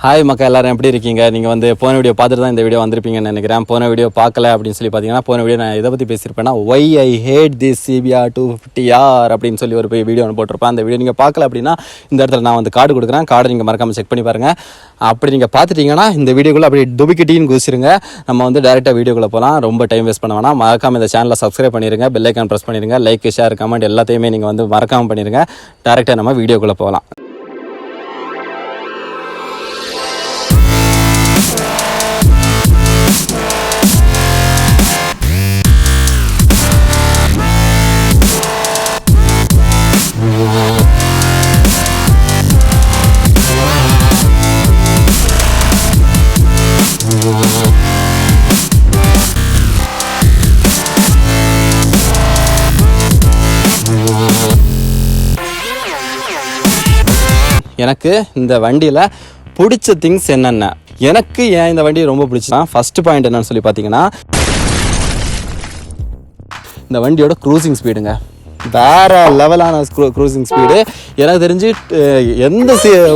Hi மக்கா, எல்லாரும் எப்படி இருக்கீங்க? நீங்கள் வந்து போன வீடியோ பார்த்துட்டு தான் இந்த வீடியோ வந்திருப்பீங்கன்னு நினைக்கிறேன். போன வீடியோ பார்க்கல அப்படின்னு சொல்லி பார்த்தீங்கன்னா, போன வீடியோ நான் இதை பற்றி பேசியிருப்பேன்னா, why I hate this CBR250R அப்படின்னு சொல்லி ஒரு வீடியோ ஒன்று போட்டிருப்பேன். அந்த வீடியோ நீங்கள் பார்க்கல அப்படின்னா இந்த இடத்துல நான் வந்து கார்டு கொடுக்குறேன். கார்டு நீங்கள் மறக்காமல் செக் பண்ணி பாருங்கள். அப்படி நீங்கள் பார்த்துட்டீங்கன்னா இந்த வீடியோக்குள்ளே அப்படி டுபிக்கிட்டின்னு குதிச்சிருங்க. நம்ம வந்து டேரெக்டாக வீடியோக்குள்ளே போகலாம். ரொம்ப டைம் வேஸ்ட் பண்ண வேணாம். மறக்காமல் இந்த சேனலை சப்ஸ்கிரைப் பண்ணிடுங்க, பெல் ஐக்கான் ப்ரெஸ் பண்ணிடுங்க, லைக் ஷேர் கமெண்ட் எல்லாத்தையுமே நீங்கள் வந்து மறக்காமல் பண்ணிடுங்க. டேரெக்டாக நம்ம வீடியோக்குள்ளே போகலாம். எனக்கு இந்த வண்டியில் பிடிச்ச திங்ஸ் என்னென்ன, எனக்கு ஏன் இந்த வண்டி ரொம்ப பிடிச்சா, ஃபஸ்ட்டு பாயிண்ட் என்னன்னு சொல்லி பார்த்தீங்கன்னா, இந்த வண்டியோட க்ரூசிங் ஸ்பீடுங்க. வேறு லெவலான க்ரூசிங் ஸ்பீடு. எனக்கு தெரிஞ்சு எந்த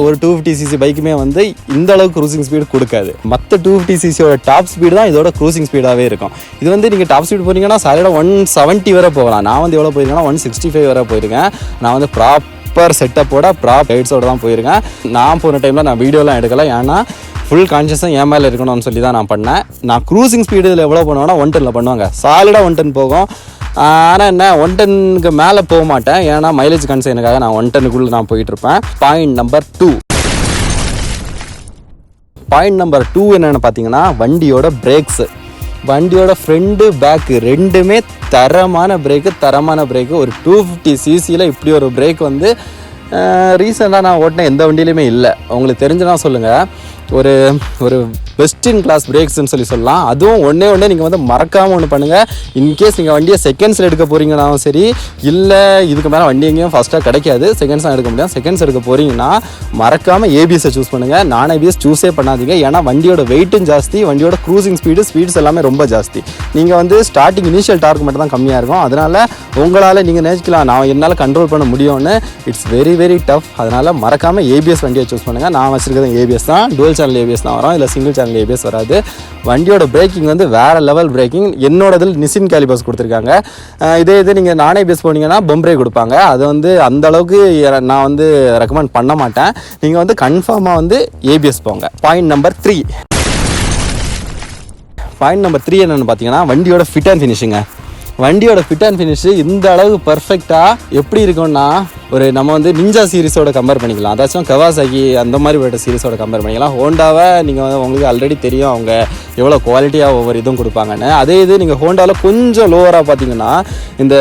ஒரு 250cc பைக்குமே வந்து இந்த அளவுக்கு க்ரூசிங் ஸ்பீடு கொடுக்காது. மற்ற 250ccயோட டாப் ஸ்பீடு தான் இதோட க்ரூசிங் ஸ்பீடாகவே இருக்கும். இது வந்து நீங்கள் டாப் ஸ்பீடு போனீங்கன்னா சாலிடாக 170 வரை போகலாம். நான் வந்து எவ்வளோ போயிருக்கேன்னா 165 வரை போயிருக்கேன். நான் வந்து ப்ராப்பர் செட்டப்போட கைட்ஸோடு தான் போயிருக்கேன். நான் போன டைமில் நான் வீடியோலாம் எடுக்கலை, ஏன்னா ஃபுல் கான்ஷியஸாக என் மேலே இருக்கணும்னு சொல்லி தான் நான் பண்ணேன். நான் க்ரூசிங் ஸ்பீடு இதில் எவ்வளோ பண்ணுவேன்னா 110 பண்ணுவாங்க. சாலிடாக 110 போகும். ஆனால் என்ன 110க்கு மேலே போக மாட்டேன், ஏன்னா மைலேஜ் கன்சர்னுக்காக நான் 110க்குள்ளே நான் போயிட்டுருப்பேன். பாயிண்ட் நம்பர் 2 என்னென்னு பார்த்தீங்கன்னா, வண்டியோட பிரேக்ஸு. வண்டியோட ஃப்ரண்ட்டு பேக்கு ரெண்டுமே தரமான பிரேக்கு. ஒரு 250cc இப்படி ஒரு பிரேக் வந்து ரீசெண்டாக நான் ஓட்டின எந்த வண்டியிலையுமே இல்லை. உங்களுக்கு தெரிஞ்சுனா சொல்லுங்கள். ஒரு பெஸ்ட் இன் கிளாஸ் பிரேக்ஸ்ன்னு சொல்லலாம். அதுவும் ஒன்றே நீங்கள் வந்து மறக்காமல் ஒன்று பண்ணுங்கள். இன்கேஸ் நீங்கள் வண்டியை செகண்ட்ஸில் எடுக்க போகிறீங்கன்னாலும் சரி, இல்லை இதுக்கு மேலே வண்டி எங்கேயும் ஃபஸ்ட்டாக கிடைக்காது, செகண்ட்ஸ் தான் எடுக்க முடியும். செகண்ட்ஸ் எடுக்க போகிறீங்கன்னா மறக்காமல் ஏபிஎஸை சூஸ் பண்ணுங்கள். நான் ஏபிஎஸ் சூஸே பண்ணாதீங்க, ஏன்னா வண்டியோட வெயிட்டும் ஜாஸ்தி, வண்டியோட க்ரூசிங் ஸ்பீட்ஸ் எல்லாமே ரொம்ப ஜாஸ்தி. நீங்கள் வந்து ஸ்டார்டிங் இனிஷியல் டார்க் மட்டும் தான் கம்மியாக இருக்கும். அதனால் உங்களால் நீங்கள் நினைக்கலாம் நான் என்னால் கண்ட்ரோல் பண்ண முடியும்னு. It's very very tough. அதனால் மறக்காமல் ஏபிஎஸ் வண்டியை சூஸ் பண்ணுங்கள். நான் வச்சுருக்கிறது ஏபிஎஸ் தான், டுவல் சேனல் ஏபிஎஸ் தான் வரும், இல்லை சிங்கிள் சேனல் ஏபிஎஸ் வராது. வண்டியோட பிரேக்கிங் வந்து வேறு லெவல் பிரேக்கிங். என்னோடதில் நிசின் கேலிபர்ஸ் கொடுத்துருக்காங்க. இதே நீங்கள் நான் ஏபிஎஸ் போனீங்கன்னா பொம்ப்ரே கொடுப்பாங்க. அது வந்து அந்த அளவுக்கு நான் வந்து ரெக்கமெண்ட் பண்ண மாட்டேன். நீங்கள் வந்து கன்ஃபார்மாக வந்து ஏபிஎஸ் போங்க. பாயிண்ட் நம்பர் 3 என்னென்னு பார்த்தீங்கன்னா, வண்டியோட ஃபிட் அண்ட் ஃபினிஷிங்க. வண்டியோட ஃபிட் அண்ட் ஃபினிஷு இந்த அளவுக்கு பர்ஃபெக்டாக எப்படி இருக்கும்னா, ஒரு நம்ம வந்து நிஞ்சா சீரிஸோட கம்பேர் பண்ணிக்கலாம். அதாச்சும் கவாசாகி அந்த மாதிரி ஒரு சீரிஸோட கம்பேர் பண்ணிக்கலாம். ஹோண்டாவை நீங்கள் வந்து உங்களுக்கு ஆல்ரெடி தெரியும் அவங்க எவ்வளோ குவாலிட்டியாக ஒவ்வொரு இதுவும் கொடுப்பாங்கன்னு. அதே இது நீங்கள் ஹோண்டாவில் கொஞ்சம் லோவராக பார்த்தீங்கன்னா, இந்த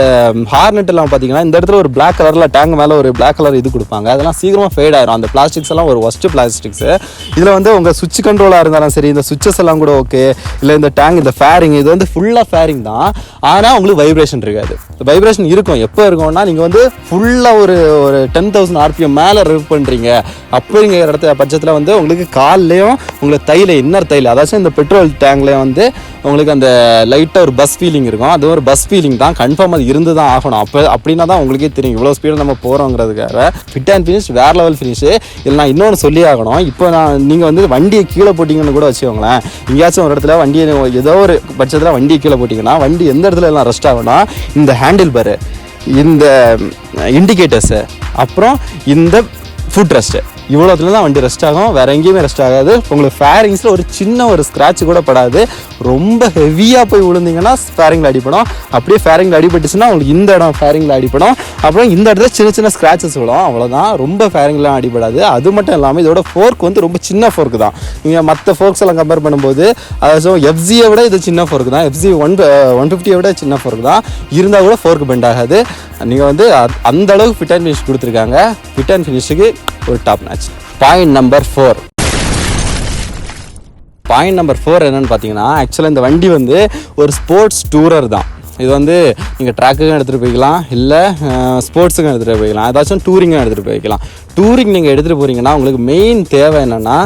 ஹார்னெட்டெல்லாம் பார்த்தீங்கன்னா இந்த இடத்துல ஒரு பிளாக் கலரில் டேங்க் மேலே ஒரு பிளாக் கலர் இது கொடுப்பாங்க. அதெல்லாம் சீக்கிரமாக ஃபேட் ஆயிரும். அந்த பிளாஸ்டிக்ஸ் எல்லாம் ஒரு ஒஸ்ட்டு பிளாஸ்டிக்ஸு. இதில் வந்து உங்கள் சுவிட்ச் கண்ட்ரோலாக இருந்தாலும் சரி, இந்த சுவிட்சஸ் எல்லாம் கூட ஓகே, இல்லை இந்த டேங்க், இந்த ஃபேரிங், இது வந்து ஃபுல்லாக ஃபேரிங் தான். ஆனால் உங்களுக்கு வைப்ரேஷன் இருக்காது. வைப்ரேஷன் இருக்கும். எப்போ இருக்கும்னா, நீங்கள் வந்து ஃபுல்லாக ஒரு 10,000 RPM மேலே ரிவ் பண்ணுறீங்க அப்படிங்கிற இடத்துல பட்சத்தில் வந்து உங்களுக்கு கால்லையும் உங்களுக்கு இன்னர் தைல, அதாச்சும் இந்த பெட்ரோல் டேங்க்லேயும் வந்து உங்களுக்கு அந்த லைட்டாக ஒரு பஸ் ஃபீலிங் இருக்கும். அது ஒரு பஸ் ஃபீலிங் தான், கன்ஃபார்ம் அது இருந்து தான் ஆகணும். அப்படின்னா தான் உங்களுக்கே தெரியும் இவ்வளோ ஸ்பீடு நம்ம போகிறோங்கிறதுக்காக. ஃபிட் அண்ட் ஃபினிஷ் வேறு லெவல் ஃபினிஷு. இதில் நான் இன்னொன்று சொல்லி ஆகணும். இப்போ நீங்கள் வந்து வண்டியை கீழே போட்டிங்கன்னு கூட வச்சுக்கோங்களேன். எங்கேயாச்சும் ஒரு இடத்துல வண்டியை ஏதோ ஒரு பட்சத்தில் வண்டியை கீழே போட்டிங்கன்னா, வண்டி எந்த இடத்துல எல்லாம் ரெஸ்ட் ஆகும்னா, இந்த ஹேண்டில் பாரு, இந்த இண்டிகேட்டர்ஸு, அப்புறம் இந்த ஃபுட் ரெஸ்ட்டு, இவ்வளோத்துல தான் வண்டி ரெஸ்ட் ஆகும். வேறு எங்கேயுமே ரெஸ்ட் ஆகாது. உங்களுக்கு ஃபேரிங்ஸில் ஒரு சின்ன ஒரு ஸ்க்ராட்ச் கூட படாது. ரொம்ப ஹெவியாக போய் விழுந்தீங்கன்னா ஃபேரிங்கில் அடிப்படும். அப்படியே ஃபேரிங்கில் அடிபட்டுச்சுன்னா உங்களுக்கு இந்த இடம் ஃபேரிங்கில் அடிப்படும். அப்புறம் இந்த இடத்துல சின்ன ஸ்க்ராச்சஸ் விடும், அவ்வளோதான். ரொம்ப ஃபேரிங்லாம் அடிபடாது. அது மட்டும் இல்லாமல் இதோட ஃபோர்க் வந்து ரொம்ப சின்ன ஃபோர்க்கு தான். நீங்கள் மற்ற ஃபோர்க்ஸ் எல்லாம் கம்பேர் பண்ணும்போது, அதாச்சும் எஃப்ஜியை விட இது சின்ன ஃபோர்க்கு தான். எஃப்ஜி 150 விட சின்ன ஃபோர்க்கு தான். இருந்தால் கூட ஃபோர்க்கு பெண்ட் ஆகாது. நீங்கள் வந்து அந்த அளவுக்கு ஃபிட் அண்ட் ஃபினிஷ் கொடுத்துருக்காங்க. ஃபிட் அண்ட் ஃபினிஷுக்கு ஒரு டாப் மேட்ச். பாயிண்ட் நம்பர் 4 என்னென்னு பார்த்தீங்கன்னா, ஆக்சுவலாக இந்த வண்டி வந்து ஒரு ஸ்போர்ட்ஸ் டூரர் தான். இது வந்து நீங்கள் ட்ராக்குக்கும் எடுத்துகிட்டு போய்க்கலாம், இல்லை ஸ்போர்ட்ஸுக்கும் எடுத்துகிட்டு போய்க்கலாம், ஏதாச்சும் டூரிங்கும் எடுத்துகிட்டு போய்க்கலாம். டூரிங் நீங்கள் எடுத்துகிட்டு போகிறீங்கன்னா உங்களுக்கு மெயின் தேவை என்னென்னா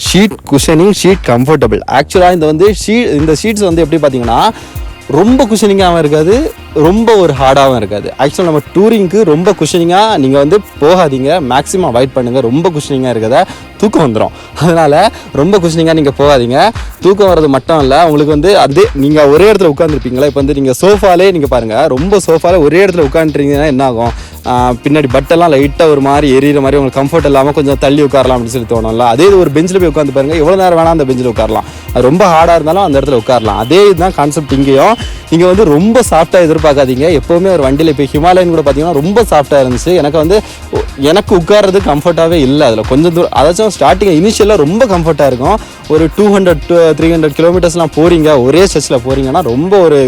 ஷீட் குஷனிங், ஷீட் கம்ஃபர்டபுள். ஆக்சுவலாக இந்த ஷீட்ஸ் வந்து எப்படி பார்த்தீங்கன்னா, ரொம்ப குஷனிங்காகவும் இருக்காது, ரொம்ப ஒரு ஹார்டாகவும் இருக்காது. ஆக்சுவலாக நம்ம டூரிங்க்கு ரொம்ப குஷனிங்காக நீங்கள் வந்து போகாதீங்க, மேக்ஸிமம் அவாய்ட் பண்ணுங்கள். ரொம்ப குஷனிங்காக இருக்கிறத தூக்கம் வந்துடும். அதனால் ரொம்ப குஷனிங்காக நீங்கள் போகாதீங்க. தூக்கம் வர்றது மட்டும் இல்லை, உங்களுக்கு வந்து அதே நீங்கள் ஒரே இடத்துல உட்காந்துருப்பீங்களா, இப்போ வந்து நீங்கள் சோஃபாலே நீங்கள் பாருங்கள், ரொம்ப சோஃபாலே ஒரே இடத்துல உட்காந்துட்டீங்கன்னா என்ன ஆகும், பின்னாடி பட்டெல்லாம் லைட்டாக ஒரு மாதிரி எரியிற மாதிரி உங்களுக்கு கம்ஃபர்ட் இல்லாமல் கொஞ்சம் தள்ளி உட்காரலாம் அப்படின்னு சொல்லி தோணும்ல. அதே இது ஒரு பெஞ்சில் போய் உட்காந்து பாருங்கள், எவ்வளோ நேரம் வேணால் அந்த பெஞ்சில் உட்காரலாம். அது ரொம்ப ஹார்டாக இருந்தாலும் அந்த இடத்துல உட்காரலாம். அதே இதுதான் கான்செப்ட் இங்கேயும். நீங்கள் வந்து ரொம்ப சாஃப்டாக எதிர்பார்க்காதீங்க. எப்போவுமே ஒரு வண்டியில் இப்போ ஹிமாலயன் கூட பார்த்தீங்கன்னா ரொம்ப சாஃப்டாக இருந்துச்சு. எனக்கு உட்கார்றது கம்ஃபர்ட்டாகவே இல்லை. அதில் கொஞ்சம் தூரம் அதாச்சும் ஸ்டார்டிங் இனிஷியலாக ரொம்ப கம்ஃபர்ட்டாக இருக்கும். ஒரு 200-300 கிலோமீட்டர்ஸ்லாம் போகிறீங்க, ஒரே ஸ்ட்ரெச்சில் போகிறீங்கன்னா ரொம்ப ஒரு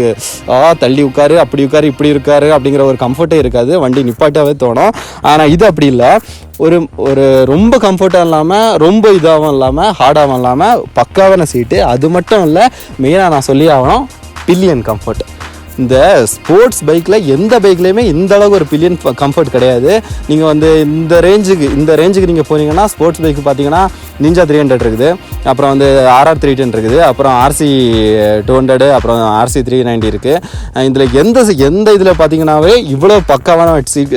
தள்ளி உட்காரு, அப்படி உட்காரு, இப்படி இருக்காரு அப்படிங்கிற ஒரு கம்ஃபர்ட்டே இருக்காது. வண்டி நிப்பாட்டாவே தோணும். ஆனால் இது அப்படி இல்லை. ஒரு ரொம்ப கம்ஃபர்ட்டாக இல்லாமல், ரொம்ப இதாகவும் இல்லாமல், ஹார்டாகவும் இல்லாமல், பக்காவான சீட்டு. அது மட்டும் இல்லை, மெயினாக நான் சொல்லி ஆகணும், பில்லியன் கம்ஃபர்ட். இந்த ஸ்போர்ட்ஸ் பைக்கில் எந்த பைக்லேயுமே இந்த அளவுக்கு ஒரு பில்லியன் கம்ஃபர்ட் கிடையாது. நீங்கள் வந்து இந்த ரேஞ்சுக்கு நீங்கள் போனீங்கன்னா ஸ்போர்ட்ஸ் பைக்கு பார்த்தீங்கன்னா நிஞ்சா 300 இருக்குது, அப்புறம் வந்து RR 310 இருக்குது, அப்புறம் RC 200, அப்புறம் RC 390 இருக்குது. இதில் எந்த இதில் பார்த்தீங்கன்னாவே இவ்வளோ பக்காவான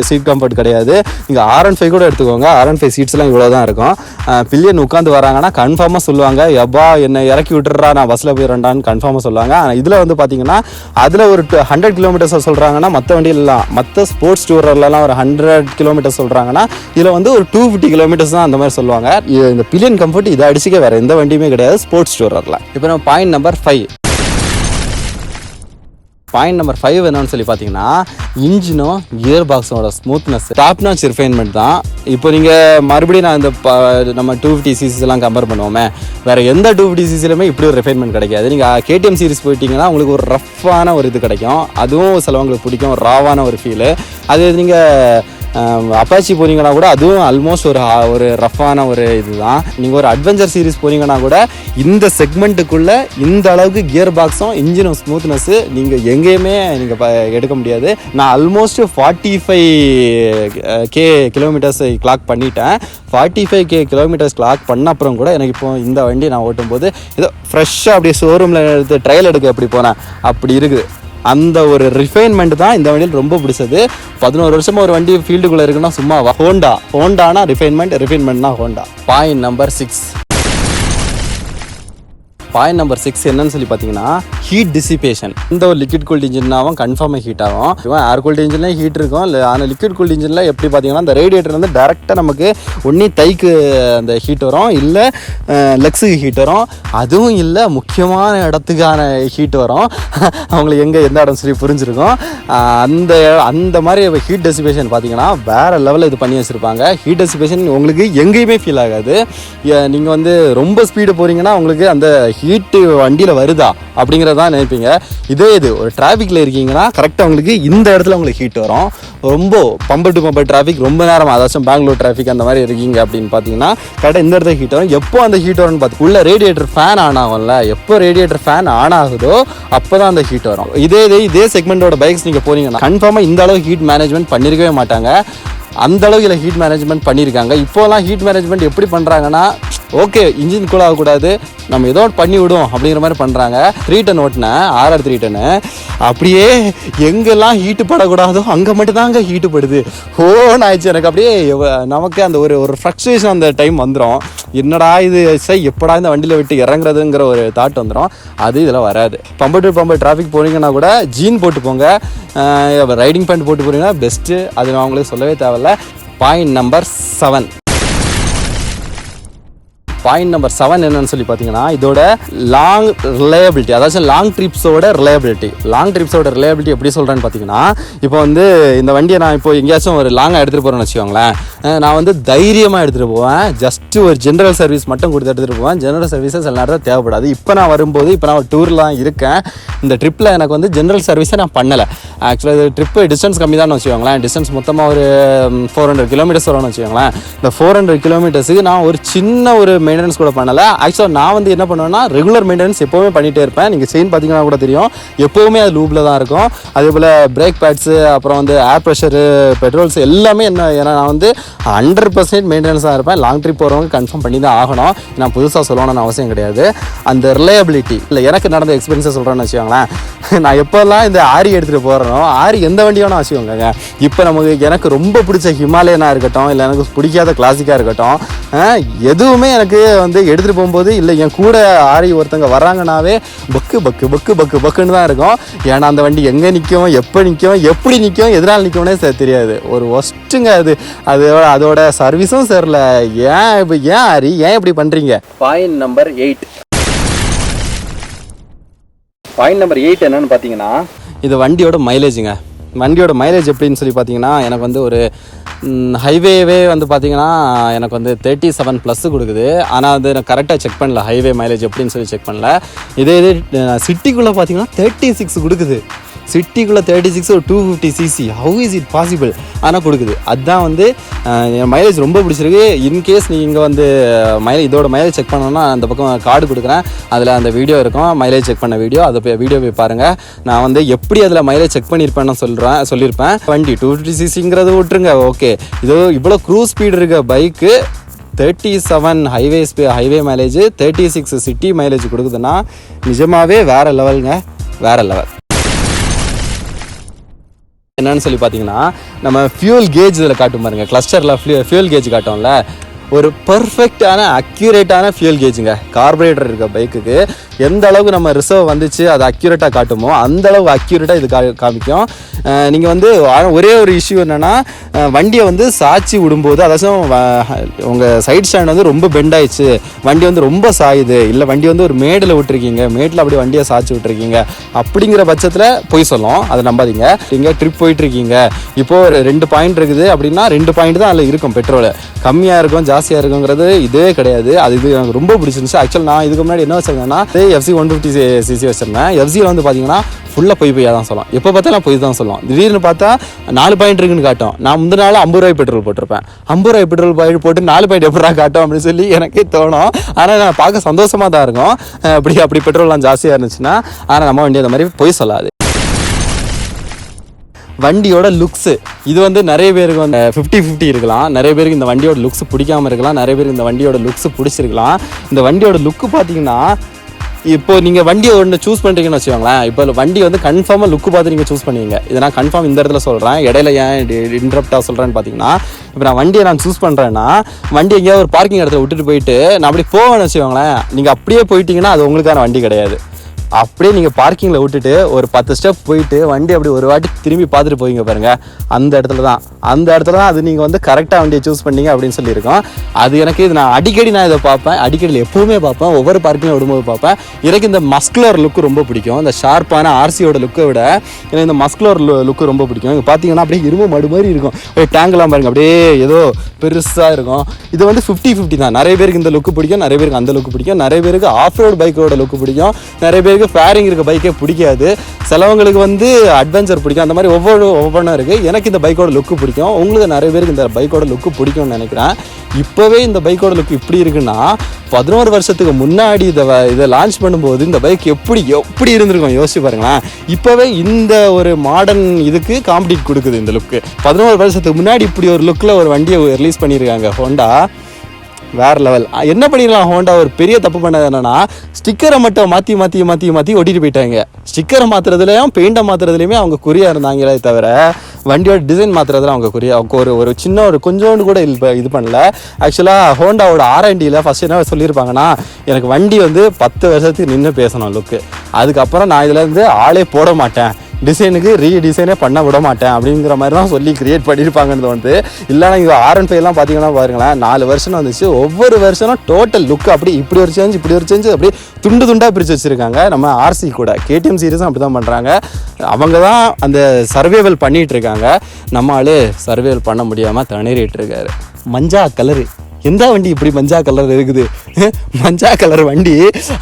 சீட் கம்ஃபர்ட் கிடையாது. நீங்கள் R15 கூட எடுத்துக்கோங்க, R15 சீட்ஸ்லாம் இவ்வளோ தான் இருக்கும். பில்லியன் உட்காந்து வராங்கன்னா கன்ஃபார்மாக சொல்லுவாங்க, எப்பா என்னை இறக்கி விட்டுறா, நான் பஸ்ஸில் போயிடறான்னு கன்ஃபார்மாக சொல்லுவாங்க. ஆனால் இதில் வந்து பார்த்தீங்கன்னா அதில் ஒரு 100 கிலோமீட்டர்ஸ் சொல்கிறாங்கன்னா, மற்ற வண்டியிலலாம் மற்ற ஸ்போர்ட்ஸ் டூரர்லாம் ஒரு 100 கிலோமீட்டர்ஸ் சொல்கிறாங்கன்னா, இதில் வந்து ஒரு 250 கிலோமீட்டர்ஸ் தான் அந்த மாதிரி சொல்லுவாங்க. இந்த பில்லியன் கம்ஃபர்ட் இதை அடிச்சுக்க வேறு எந்த வண்டியுமே கிடையாது ஸ்போர்ட்ஸ் டூரரில். இப்போ நம்ம பாயிண்ட் நம்பர் 5 என்னன்னு சொல்லி பார்த்தீங்கன்னா, இன்ஜினும் கியர் பாக்ஸோட ஸ்மூத்னஸ் டாப் நாச் ரிஃபைன்மெண்ட் தான். இப்போ நீங்கள் மறுபடியும் நான் இந்த நம்ம 250cc எல்லாம் கம்பேர் பண்ணுவோமே, வேறு எந்த 250cc இப்படி ஒரு ரிஃபைன்மெண்ட் கிடைக்காது. நீங்கள் KTM சீரிஸ் போயிட்டீங்கன்னா உங்களுக்கு ஒரு ரஃப்பான ஒரு இது கிடைக்கும், அதுவும் சிலவங்களுக்கு பிடிக்கும், ராவான ஒரு ஃபீலு. அது நீங்கள் அப்பாச்சி போனீங்கன்னா கூட அதுவும் ஆல்மோஸ்ட் ஒரு ரஃப்பான ஒரு இதுதான். நீங்கள் ஒரு அட்வென்ச்சர் சீரிஸ் போனீங்கன்னா கூட இந்த செக்மெண்ட்டுக்குள்ளே இந்த அளவுக்கு கியர் பாக்ஸும் இன்ஜினும் ஸ்மூத்னஸ்ஸு நீங்கள் எங்கேயுமே நீங்கள் எடுக்க முடியாது. நான் ஆல்மோஸ்ட் 45K கிலோமீட்டர்ஸ் கிளாக் பண்ணிட்டேன். 45K கிலோமீட்டர்ஸ் கிளாக் பண்ண அப்புறம் கூட எனக்கு இப்போ இந்த வண்டி நான் ஓட்டும்போது ஏதோ ஃப்ரெஷ்ஷாக அப்படியே ஷோரூமில் எடுத்து ட்ரையல் எடுக்க எப்படி போனேன் அப்படி இருக்குது. அந்த ஒரு ரிஃபைன்மெண்ட் தான் இந்த வண்டியில் ரொம்ப பிடிச்சது. 11 வருஷமாக ஒரு வண்டி ஃபீல்டுக்குள்ளே இருக்குன்னா சும்மாவா? ஹோண்டானா ரிஃபைன்மெண்ட்னா ஹோண்டா. பாயிண்ட் நம்பர் 6 என்னன்னு சொல்லி பார்த்தீங்கன்னா, ஹீட் டிசிபேஷன். இந்த ஒரு லிக்விட் கூல்ட் இன்ஜின்னாவும் கன்ஃபார்மாக ஹீட் ஆகும். ஏர் கூல்ட் இன்ஜின்லேயும் ஹீட் இருக்கும். இல்லை, ஆனால் லிக்விட் கூல்ட் இன்ஜினில் எப்படி பார்த்தீங்கன்னா, அந்த ரேடியேட்டர் வந்து டேரெக்டாக நமக்கு ஒன்றே தைக்கு அந்த ஹீட் வரும், இல்லை லெக்ஸுக்கு ஹீட் வரும், அதுவும் இல்லை முக்கியமான இடத்துக்கான ஹீட் வரும். அவங்களுக்கு எந்த இடம் சரி புரிஞ்சிருக்கும். அந்த மாதிரி ஹீட் டெசிபேஷன் பார்த்தீங்கன்னா வேறு லெவலில் இது பண்ணி வச்சுருப்பாங்க. ஹீட் டெசிபேஷன் உங்களுக்கு எங்கேயுமே ஃபீல் ஆகாது. நீங்கள் வந்து ரொம்ப ஸ்பீடு போகிறீங்கன்னா உங்களுக்கு அந்த ஹீட்டு வண்டியில் வருதா அப்படிங்கிறதான் நினைப்பீங்க. இது ஒரு டிராஃபிக்கில் இருக்கீங்கன்னா கரெக்டாக உங்களுக்கு இந்த இடத்துல உங்களுக்கு ஹீட் வரும். ரொம்ப பம்பர் டு பம்பர் டிராஃபிக் ரொம்ப நேரம், அதாச்சும் பெங்களூர் டிராஃபிக் அந்த மாதிரி இருக்கீங்க அப்படின்னு பார்த்தீங்கன்னா கரெக்டாக இந்த இடத்துல ஹீட் வரும். எப்போ அந்த ஹீட் வரும்னு பார்த்து உள்ள ரேடியேட்டர் ஃபேன் ஆன் ஆகும்ல, எப்போ ரேடியேட்டர் ஃபேன் ஆன் ஆகுதோ அப்போ தான் அந்த ஹீட் வரும். இதே செக்மெண்டோட பைக்ஸ் நீங்கள் போனீங்கன்னா கன்ஃபார்மாக இந்த அளவு ஹீட் மேனேஜ்மெண்ட் பண்ணியிருக்கவே மாட்டாங்க. அந்த அளவுக்கு இதில் ஹீட் மேனேஜ்மெண்ட் பண்ணியிருக்காங்க. இப்போலாம் ஹீட் மேனேஜ்மெண்ட் எப்படி பண்ணுறாங்கன்னா, ஓகே இன்ஜின் கூல் ஆகக்கூடாது, நம்ம ஏதோ பண்ணி விடும் அப்படிங்கிற மாதிரி பண்ணுறாங்க. 310 ஓட்டினேன், RR 310, அப்படியே எங்கெல்லாம் ஹீட்டு படக்கூடாதோ அங்கே மட்டும்தாங்க ஹீட்டு படுது. ஓன்னு ஆயிடுச்சு எனக்கு. அப்படியே நமக்கு அந்த ஒரு ஃப்ரஸ்ட்ரேஷன் அந்த டைம் வந்துடும். என்னடா இது எப்படா இந்த வண்டியில் விட்டு இறங்குறதுங்கிற ஒரு தாட் வந்துடும். அது இதில் வராது. பம்பர் டு பம்பர் டிராஃபிக் போனீங்கன்னா கூட ஜீன் போட்டு போங்க, ரைடிங் பேண்ட் போட்டு போனீங்கன்னா பெஸ்ட்டு. அது நான் உங்களுக்கு சொல்லவே தேவையில்ல. பாயிண்ட் நம்பர் 7 என்னன்னு சொல்லி பார்த்தீங்கன்னா, இதோட லாங் ரிலையபிலிட்டி, அதாச்சும் லாங் ட்ரிப்ஸோட ரிலையபிலிட்டி எப்படி சொல்கிறேன்னு பார்த்தீங்கன்னா, இப்போ வந்து இந்த வண்டியை நான் இப்போ எங்கேயாச்சும் ஒரு லாங்காக எடுத்துகிட்டு போகிறேன்னு வச்சுக்கோங்களேன், நான் வந்து தைரியமாக எடுத்துகிட்டு போவேன். ஜஸ்ட்டு ஒரு ஜென்ரல் சர்வீஸ் மட்டும் கொடுத்து எடுத்துகிட்டு போவேன். ஜென்ரல் சர்வீஸை சில நேரத்தில் தேவைப்படாது. இப்போ நான் ஒரு டூர்லாம் இருக்கேன். இந்த ட்ரிப்பில் எனக்கு வந்து ஜென்ரல் சர்வீஸை நான் பண்ணலை. ஆக்சுவலாக இது ட்ரிப்பு டிஸ்டன்ஸ் கம்மி தான் வச்சுக்கோங்களேன். டிஸ்டன்ஸ் மொத்தமாக ஒரு 400 கிலோமீட்டர்ஸ் வரும்னு வச்சுக்கோங்களேன். இந்த 400 கிலோமீட்டர்ஸுக்கு நான் ஒரு சின்ன ஒரு மெயின்டெனன்ஸ் கூட பண்ணலை. ஆக்சுவலாக நான் வந்து என்ன பண்ணுவேன்னா ரெகுலர் மெயின்டெனன்ஸ் எப்போவுமே பண்ணிகிட்டே இருப்பேன். நீங்கள் செயின் பார்த்தீங்கன்னா கூட தெரியும், எப்போவுமே அது லூப்பில் தான் இருக்கும். அதே போல் பிரேக் பேட்ஸு, அப்புறம் வந்து ஏர் ப்ரெஷரு, பெட்ரோல்ஸ் எல்லாமே ஏன்னா நான் வந்து 100% மெயின்டெனன்ஸாக இருப்பேன். லாங் ட்ரிப் போகிறவங்க கன்ஃபார்ம் பண்ணி தான் ஆகணும். நான் புதுசாக சொல்லணும்னு அவசியம் கிடையாது. அந்த ரிலையபிலிட்டி இல்லை, எனக்கு நடந்த எக்ஸ்பீரியன்ஸை சொல்கிறேன்னு வச்சுக்கோங்களேன். நான் எப்போல்லாம் இந்த ஆரி எடுத்துகிட்டு போகிறேனோ, ஆரி எந்த வண்டி வேணால் வச்சுக்கோங்க. இப்போ எனக்கு ரொம்ப பிடிச்ச ஹிமாலயனாக இருக்கட்டும், இல்லை எனக்கு பிடிக்காத கிளாசிக்காக இருக்கட்டும், எதுவுமே எனக்கு வந்து எடுத்துகிட்டு போகும்போது இல்லை என் கூட ஆரி ஒருத்தங்க வராங்கனாவே பக்கு பக்கு பக்கு பக்கு பக்குன்னு தான் இருக்கும். ஏன்னா அந்த வண்டி எங்கே நிற்கும், எப்போ நிற்கும், எப்படி நிற்கும், எதனால் நிற்கும்னே தெரியாது. ஒரு ஒஸ்ட்டுங்க அது. அதோட சர்வீஸும் சரியில்லை. ஏன் ஆரி ஏன் இப்படி பண்ணுறீங்க? பாயிண்ட் நம்பர் 8 என்னன்னு பார்த்தீங்கன்னா, இது வண்டியோட மைலேஜுங்க. வண்டியோட மைலேஜ் எப்படின்னு சொல்லி பார்த்தீங்கன்னா, எனக்கு வந்து ஒரு ஹைவேவே வந்து பார்த்தீங்கன்னா எனக்கு வந்து 37+ கொடுக்குது. ஆனால் அது நான் கரெக்டாக செக் பண்ணல, ஹைவே மைலேஜ் எப்படின்னு சொல்லி செக் பண்ணல. இதே சிட்டிக்குள்ளே பார்த்தீங்கன்னா 36 கொடுக்குது. சிட்டிக்குள்ளே 36 ஒரு 250cc, how is it possible? ஆனால் கொடுக்குது. அதுதான் வந்து என் மைலேஜ் ரொம்ப பிடிச்சிருக்கு. இன்கேஸ் நீங்கள் வந்து இதோட மைலேஜ் செக் பண்ணணும்னா அந்த பக்கம் கார்டு கொடுக்குறேன், அதில் அந்த வீடியோ இருக்கும், மைலேஜ் செக் பண்ண வீடியோ. அதை வீடியோ போய் பாருங்கள். நான் வந்து எப்படி அதில் மைலேஜ் செக் பண்ணியிருப்பேன்னு சொல்லியிருப்பேன். வண்டி 250cc விட்டுருங்க, ஓகே. இது இவ்வளோ க்ரூஸ் ஸ்பீடு இருக்க பைக்கு 37 ஹைவே மைலேஜ், 36 சிட்டி மைலேஜ் கொடுக்குதுன்னா நிஜமாகவே வேறு லெவலுங்க, வேறு லெவல். என்னன்னு சொல்லி பார்த்தீங்கன்னா, நம்ம ஃபியூல் கேஜ் இதில் காட்டும் பாருங்க, கிளஸ்டரில் ஃபியூல் கேஜ் காட்டும்ல, ஒரு பர்ஃபெக்டான அக்யூரேட்டான ஃபியூல் கேஜுங்க. கார்பரேட்டர் இருக்க பைக்குக்கு எந்த அளவுக்கு நம்ம ரிசர்வ் வந்துச்சு அது அக்யூரேட்டாக காட்டுமோ அந்த அளவுக்கு அக்யூரேட்டாக இது காமிக்கும். நீங்கள் வந்து ஒரே ஒரு இஷ்யூ என்னென்னா, வண்டியை வந்து சாய்ச்சி விடும்போது, அதாச்சும் உங்கள் சைட் ஸ்டாண்ட் வந்து ரொம்ப பெண்ட் ஆயிடுச்சு, வண்டி வந்து ரொம்ப சாயுது, இல்லை வண்டி வந்து ஒரு மேடில் விட்டுருக்கீங்க, மேட்டில் அப்படி வண்டியை சாய்ச்சி விட்டுருக்கீங்க, அப்படிங்கிற பட்சத்தில் போய் சொல்லும். அதை நம்பாதீங்க. நீங்கள் ட்ரிப் போயிட்டுருக்கீங்க, இப்போது ஒரு 2 பாயிண்ட் இருக்குது அப்படின்னா 2 பாயிண்ட் தான் அதில் இருக்கும். பெட்ரோல் கம்மியாக இருக்கும் ஜாஸ்தியாக இருக்குங்கிறது இதே கிடையாது. அது இது எனக்கு ரொம்ப பிடிச்சிருந்துச்சு. ஆக்சுவலாக நான் இதுக்கு முன்னாடி என்ன வச்சிருந்தேன்னா, FC 150cc வச்சிருந்தேன். FCயில் வந்து பார்த்தீங்கன்னா ஃபுல்லாக பொய்யா தான் சொல்லும், எப்போ பார்த்தாலும் பொய் தான் சொல்லும். திடீர்னு பார்த்தா 4 பாயிண்ட் இருக்குன்னு காட்டும். நான் முந்தின நாள் 50 ரூபாய் பெட்ரோல் போட்டிருப்பேன். 50 ரூபாய் பெட்ரோல் போட்டு 4 பாயிண்ட் எப்படா காட்டும் அப்படின்னு சொல்லி எனக்கே தோணும். ஆனால் நான் பார்க்க சந்தோஷமாக தான் இருக்கும். அப்படி பெட்ரோல்லாம் ஜாஸ்தியாக இருந்துச்சுன்னா. ஆனால் நம்ம வண்டி அந்த மாதிரி பொய் சொல்லாது. வண்டியோட லுக்ஸு, இது வந்து நிறைய பேருக்கு வந்து 50-50 இருக்கலாம். நிறைய பேருக்கு இந்த வண்டியோட லுக்ஸ் பிடிக்காமல் இருக்கலாம், நிறைய பேருக்கு இந்த வண்டியோட லுக்ஸ் பிடிச்சிருக்கலாம். இந்த வண்டியோட லுக்கு பார்த்தீங்கன்னா, இப்போ நீங்கள் வண்டியை ஒன்று சூஸ் பண்ணுறீங்கன்னு வச்சுக்கோங்களேன். இப்போ வண்டி வந்து கன்ஃபார்மாக லுக்கு பார்த்து நீங்கள் சூஸ் பண்ணுவீங்க. இதை நான் கன்ஃபார்ம் இந்த இடத்துல சொல்கிறேன். இடையில ஏன் இன்ட்ரப்டாக சொல்கிறேன்னு பார்த்தீங்கன்னா, இப்போ நான் வண்டியை சூஸ் பண்ணுறேன்னா, வண்டி எங்கேயாவது ஒரு பார்க்கிங் இடத்துல விட்டுட்டு போயிட்டு நான் அப்படி போவேன்னு வச்சுக்கோங்களேன். நீங்கள் அப்படியே போயிட்டீங்கன்னா அது உங்களுக்கான வண்டி கிடையாது. அப்படியே நீங்கள் பார்க்கிங்கில் விட்டுட்டு ஒரு 10 ஸ்டெப் போயிட்டு வண்டி அப்படி ஒரு வாட்டி திரும்பி பார்த்துட்டு போவீங்க பாருங்கள், அந்த இடத்துல தான் அது நீங்கள் வந்து கரெக்டாக வண்டியை சூஸ் பண்ணீங்க அப்படின்னு சொல்லியிருக்கோம். அது எனக்கு இது நான் அடிக்கடி இதை பார்ப்பேன், அடிக்கடி எப்போவுமே பார்ப்பேன், ஒவ்வொரு பார்க்கிங்கில் விடும்போது பார்ப்பேன். எனக்கு இந்த மஸ்குலர் லுக்கு ரொம்ப பிடிக்கும். இந்த ஷார்ப்பான RCயோட லுக்கை விட எனக்கு இந்த மஸ்குலர் லுக்கு ரொம்ப பிடிக்கும். இங்கே பார்த்தீங்கன்னா அப்படியே இரும்பு மடு மாதிரி இருக்கும், டேங்கெலாம் பாருங்கள், அப்படியே ஏதோ பெருசாக இருக்கும். இது வந்து 50-50 தான். நிறைய பேருக்கு இந்த லுக்கு பிடிக்கும், நிறைய பேருக்கு அந்த லுக்கு பிடிக்கும், நிறைய பேருக்கு ஆஃப் ரோடு பைக்கோட லுக்கு பிடிக்கும், நிறைய பேருக்கு ஃபேரிங் இருக்க பைக்கே பிடிக்காது, சிலவங்களுக்கு வந்து அட்வென்ச்சர் பிடிக்கும். அந்த மாதிரி ஒவ்வொன்றும் இருக்குது. எனக்கு இந்த பைக்கோட லுக்கு பிடிக்கும், உங்களுக்கு நிறைய பேருக்கு இந்த பைக்கோட லுக்கு பிடிக்கும்னு நினைக்கிறேன். இப்போவே இந்த பைக்கோட லுக்கு இப்படி இருக்குன்னா 11 வருஷத்துக்கு முன்னாடி இதை லான்ச் பண்ணும்போது இந்த பைக் எப்படி இருந்திருக்கும் யோசிச்சு பாருங்களேன். இப்போவே இந்த ஒரு மாடர்ன் இதுக்கு காம்படிட் கொடுக்குது இந்த லுக்கு. 11 வருஷத்துக்கு முன்னாடி இப்படி ஒரு லுக்கில் ஒரு வண்டியை ரிலீஸ் பண்ணியிருக்காங்க ஹோண்டா. வேறு லெவல். என்ன பண்ணிடலாம், ஹோண்டா ஒரு பெரிய தப்பு பண்ணது என்னன்னா, ஸ்டிக்கரை மட்டும் மாற்றி ஒட்டிட்டு போயிட்டாங்க. ஸ்டிக்கரை மாற்றுறதுலையும் பெயிண்டை மாற்றுறதுலையுமே அவங்க குறியாக இருந்தாங்களே தவிர வண்டியோட டிசைன் மாற்றுறதுல அவங்க ஒரு சின்ன ஒரு கொஞ்சோண்டு கூட இது பண்ணல. ஆக்சுவலாக ஹோண்டாவோட R&Dயில் ஃபஸ்ட் என்ன சொல்லியிருப்பாங்கன்னா, எனக்கு வண்டி வந்து 10 வருஷத்துக்கு நின்று பேசணும் லுக்கு, அதுக்கப்புறம் நான் இதில் இருந்து ஆளே போட மாட்டேன், டிசைனுக்கு ரீடிசைனே பண்ண விட மாட்டேன் அப்படிங்கிற மாதிரி தான் சொல்லி கிரியேட் பண்ணியிருப்பாங்கன்னு தோணுது. இல்லைனா இங்கே R&5 பார்த்தீங்கன்னா பாருங்களேன், 4 வருஷம் வந்துச்சு. ஒவ்வொரு வருஷமும் டோட்டல் லுக்கு அப்படி இப்படி ஒரு சேஞ்ச் அப்படி துண்டாக பிரித்து வச்சுருக்காங்க. நம்ம RC கூட KTM சீரிஸும் அப்படி தான் பண்ணுறாங்க. அவங்க தான் அந்த சர்வேவல் பண்ணிகிட்டு இருக்காங்க. நம்ம ஆளு சர்வேவல் பண்ண முடியாமல் திணறிட்டு இருக்காரு. மஞ்சா கலரு எந்த வண்டி இப்படி மஞ்சா கலர் இருக்குது, மஞ்சா கலர் வண்டி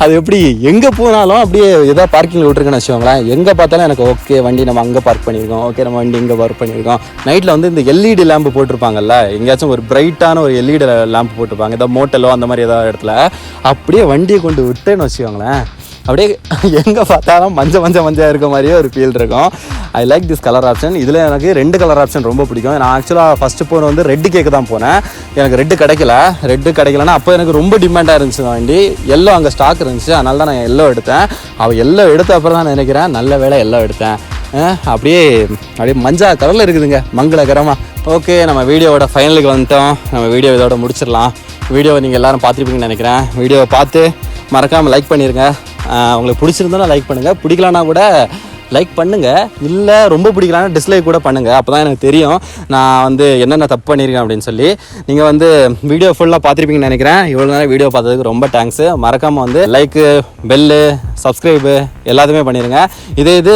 அது எப்படி எங்கே போனாலும் அப்படியே ஏதாவது பார்க்கிங்கில் விட்டுருக்குன்னு வச்சுக்கோங்களேன். எங்கே பார்த்தாலும் எனக்கு ஓகே வண்டி நம்ம அங்கே பார்க் பண்ணியிருக்கோம், ஓகே நம்ம வண்டி இங்கே பார்க் பண்ணியிருக்கோம். நைட்டில் வந்து இந்த எல்இடி லேம்பு போட்டிருப்பாங்கல்ல, எங்கேயாச்சும் ஒரு பிரைட்டான ஒரு எல்இடி லேம்பு போட்டிருப்பாங்க ஏதாவது மோட்டலோ அந்த மாதிரி ஏதாவது இடத்துல, அப்படியே வண்டியை கொண்டு விட்டேன்னு வச்சுக்கோங்களேன், அப்படியே எங்கே பார்த்தாலும் மஞ்சள் இருக்க மாதிரியே ஒரு ஃபீல் இருக்கும். I like this colour option. இதில் எனக்கு 2 கலர் ஆப்ஷன் ரொம்ப பிடிக்கும். நான் ஆக்சுவலாக ஃபஸ்ட்டு போன வந்து ரெட்டு கேக்கு தான் போனேன். எனக்கு ரெட்டு கிடைக்கலன்னா அப்போ எனக்கு ரொம்ப டிமாண்டாக இருந்துச்சு வண்டி. எல்லோ அங்கே ஸ்டாக் இருந்துச்சு, அதனால தான் நான் எல்லோ எடுத்தேன். எல்லோ எடுத்த அப்புறம் தான் நினைக்கிறேன் நல்ல வேலை எல்லோ எடுத்தேன். அப்படியே மஞ்சா கலரில் இருக்குதுங்க, மங்களகரமாக. ஓகே, நம்ம வீடியோவோட ஃபைனலுக்கு வந்துட்டோம். நம்ம வீடியோ இதோட முடிச்சிடலாம். வீடியோவை நீங்கள் எல்லோரும் பார்த்துருப்பீங்கன்னு நினைக்கிறேன். வீடியோவை பார்த்து மறக்காமல் லைக் பண்ணிடுங்க. உங்களுக்கு பிடிச்சிருந்தோன்னா லைக் பண்ணுங்கள், பிடிக்கலன்னா கூட லைக் பண்ணுங்கள், இல்லை ரொம்ப பிடிக்கலான்னா டிஸ்லைக் கூட பண்ணுங்கள். அப்போ தான் எனக்கு தெரியும் நான் வந்து என்னென்ன தப்பு பண்ணியிருக்கேன் அப்படின்னு சொல்லி. நீங்கள் வந்து வீடியோ ஃபுல்லாக பார்த்துருப்பீங்கன்னு நினைக்கிறேன். இவ்வளோ நேரம் வீடியோ பார்த்ததுக்கு ரொம்ப தேங்க்ஸு. மறக்காமல் வந்து லைக்கு, பெல்லு, சப்ஸ்கிரைபு எல்லாத்தையுமே பண்ணிடுங்க. இது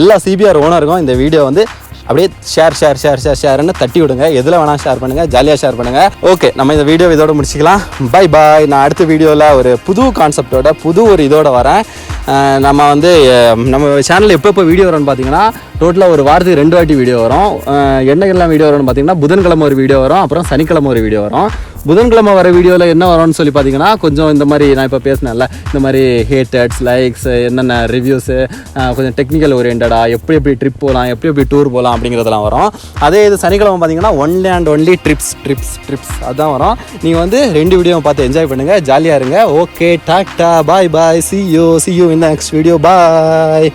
எல்லா சிபிஆர் ஓனருக்கும் இந்த வீடியோ வந்து அப்படியே ஷேர்னு தட்டி விடுங்க. எதில் வேணால் ஷேர் பண்ணுங்கள், ஜாலியாக ஷேர் பண்ணுங்கள். ஓகே, நம்ம இந்த வீடியோ இதோட முடிச்சிக்கலாம். பாய். நான் அடுத்த வீடியோவில் ஒரு புது கான்செப்டோட புது ஒரு இதோட வரேன். நம்ம வந்து நம்ம சேனலில் எப்போ வீடியோ வரும்னு பார்த்தீங்கன்னா, டோட்டலாக ஒரு வாரத்துக்கு 2 வாட்டி வீடியோ வரும். என்னைக்கெல்லாம் வீடியோ வரும்னு பார்த்தீங்கன்னா, புதன்கிழமை ஒரு வீடியோ வரும், அப்புறம் சனிக்கிழமை ஒரு வீடியோ வரும். புதன்கிழமை வர வீடியோவில் என்ன வரும்னு சொல்லி பார்த்தீங்கன்னா, கொஞ்சம் இந்த மாதிரி நான் இப்போ பேசினேன்ல, இந்த மாதிரி ஹேட்டர்ஸ், லைக்ஸ், என்னென்ன ரிவ்யூஸு, கொஞ்சம் டெக்னிக்கல் ஓரியன்டாக எப்படி ட்ரிப் போகலாம், எப்படி டூர் போகலாம் அப்படிங்கிறதெல்லாம் வரும். அதே இது சனிக்கிழமை பார்த்தீங்கன்னா ஒன்லி அண்ட் ஒன்லி ட்ரிப்ஸ் அதுதான் வரும். நீங்கள் வந்து 2 வீடியோவை பார்த்து என்ஜாய் பண்ணுங்கள், ஜாலியாக இருங்க. Okay, tata, bye. See you in the next video. Bye.